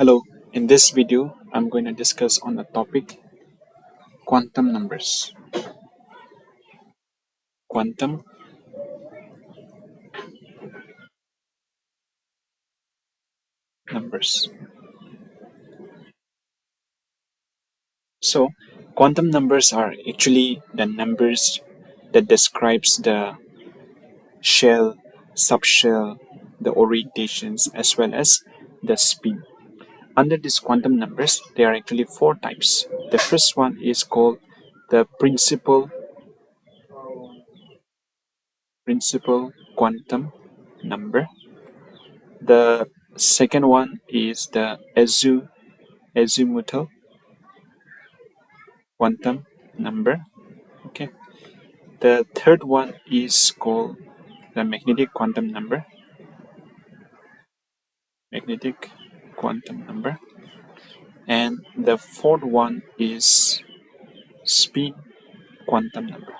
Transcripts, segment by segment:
Hello, in this video I'm going to discuss on the topic quantum numbers. Quantum numbers. So, quantum numbers are actually the numbers that describes the shell, subshell, the orientations as well as the spin. Under these quantum numbers, there are actually four types. The first one is called the principal quantum number. The second one is the azimuthal quantum number. Okay. The third one is called the magnetic quantum number, and the fourth one is spin quantum number.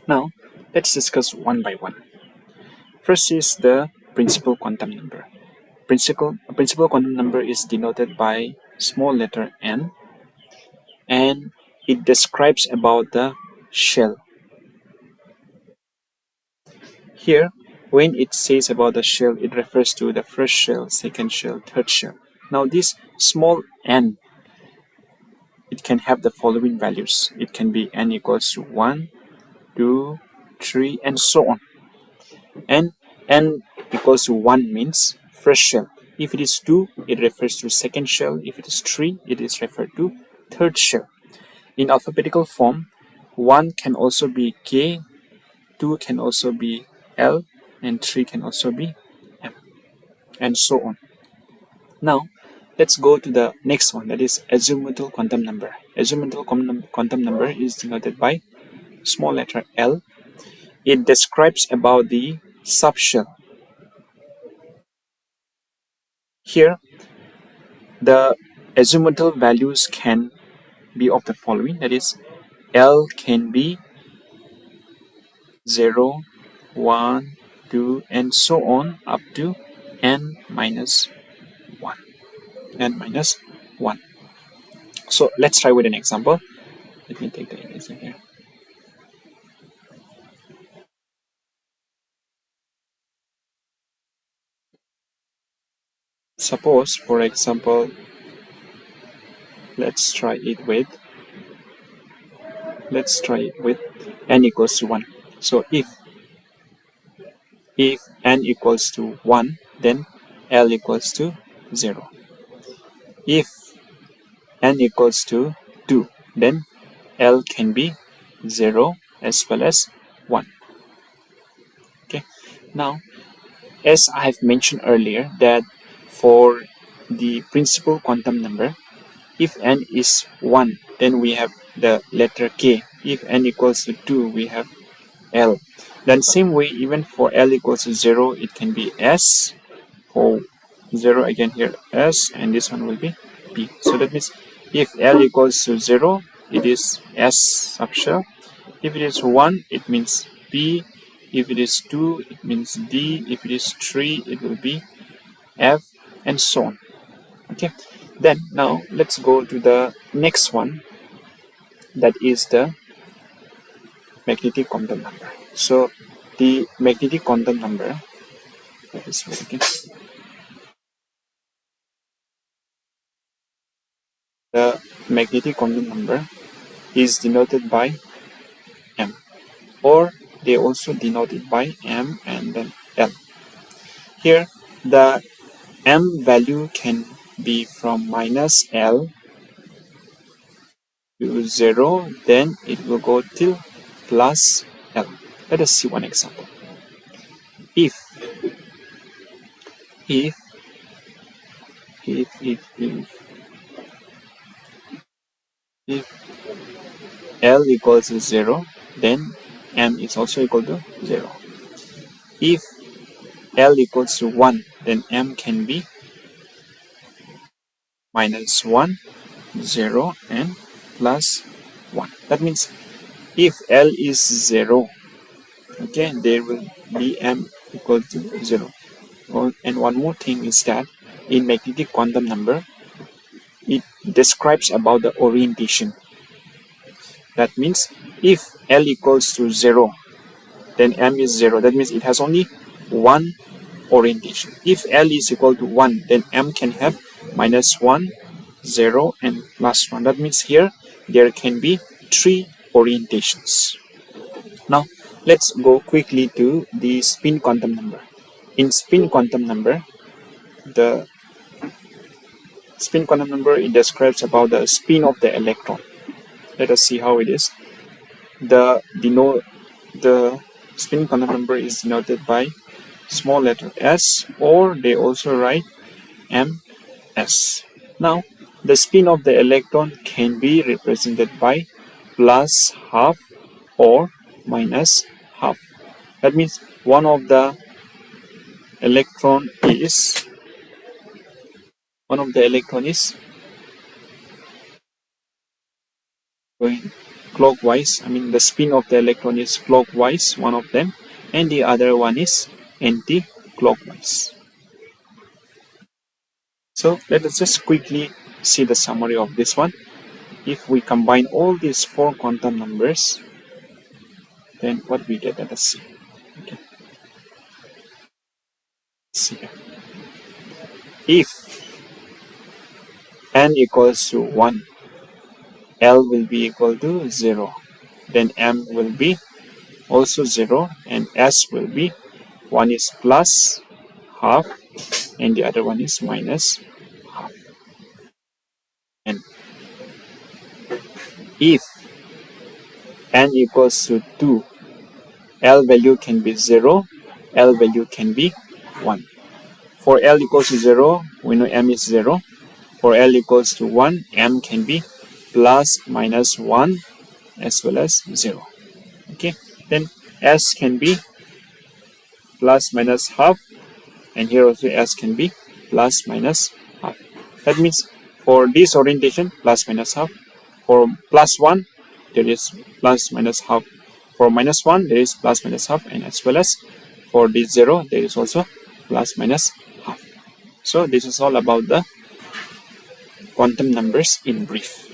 Now, let's discuss one by one. First is the principal quantum number. Principal quantum number is denoted by small letter n, and it describes about the shell. Here, when it says about the shell, it refers to the first shell, second shell, third shell. Now, this small n, it can have the following values. It can be n equals to 1, 2, 3, and so on. And n equals to 1 means first shell. If it is 2, it refers to second shell. If it is 3, it is referred to third shell. In alphabetical form, 1 can also be K, 2 can also be L, and 3 can also be M, and so on. Now, let's go to the next one, that is azimuthal quantum number. Azimuthal quantum number is denoted by small letter L. It describes about the subshell. Here, the azimuthal values can be of the following, that is L can be 0, 1, 2, and so on up to n minus 1. N minus 1. So let's try with an example. Let me take the eraser here. Suppose, for example, let's try it with n equals to 1. So if n equals to 1, then L equals to 0. If n equals to 2, then L can be 0 as well as 1. Okay. Now, as I have mentioned earlier, that for the principal quantum number, if n is 1, then we have the letter K. If n equals to 2, we have L. Then same way, even for L equals to 0, it can be S. For 0, again here S, and this one will be P. So that means if L equals to 0, it is S subshell. If it is 1, it means P. If it is 2, it means D. If it is 3, it will be F, and so on. Okay. Then now let's go to the next one, that is the magnetic quantum number. So the magnetic quantum number, the magnetic quantum number is denoted by M, or they also denote it by M and then L. Here the M value can be from minus L to 0, then it will go till plus L. Let us see one example. If if if if if if L equals to 0, then M is also equal to 0. If L equals to 1, then M can be minus 1, 0, and plus 1. That means if L is 0, okay, there will be M equal to 0. And one more thing is that in magnetic quantum number, it describes about the orientation. That means if L equals to 0, then M is 0. That means it has only one orientation. If L is equal to 1, then M can have -1, 0, and +1. That means here there can be 3 orientations. Now let's go quickly to the spin quantum number. In spin quantum number, the spin quantum number, it describes about the spin of the electron. Let us see how it is. The spin quantum number is denoted by small letter s, or they also write ms. Now the spin of the electron can be represented by +12 or -12. That means one of the electron is going clockwise. I mean the spin of the electron is clockwise, one of them, and the other one is anti-clockwise. So let us just quickly see the summary of this one. If we combine all these 4 quantum numbers, then what we get, let us see. Okay. Let's see here. If n equals to 1, L will be equal to 0. Then M will be also 0, and S will be, one is plus half and the other one is minus half. And if n equals to 2, L value can be 0, L value can be 1. For L equals to 0, we know M is 0. For L equals to 1, M can be plus minus 1 as well as 0. Okay, then S can be plus minus half, and here also S can be plus minus half. That means for this orientation, plus minus half. For plus 1, there is plus minus half. For minus 1, there is plus minus half, and as well as for this 0, there is also plus minus half. So this is all about the quantum numbers in brief.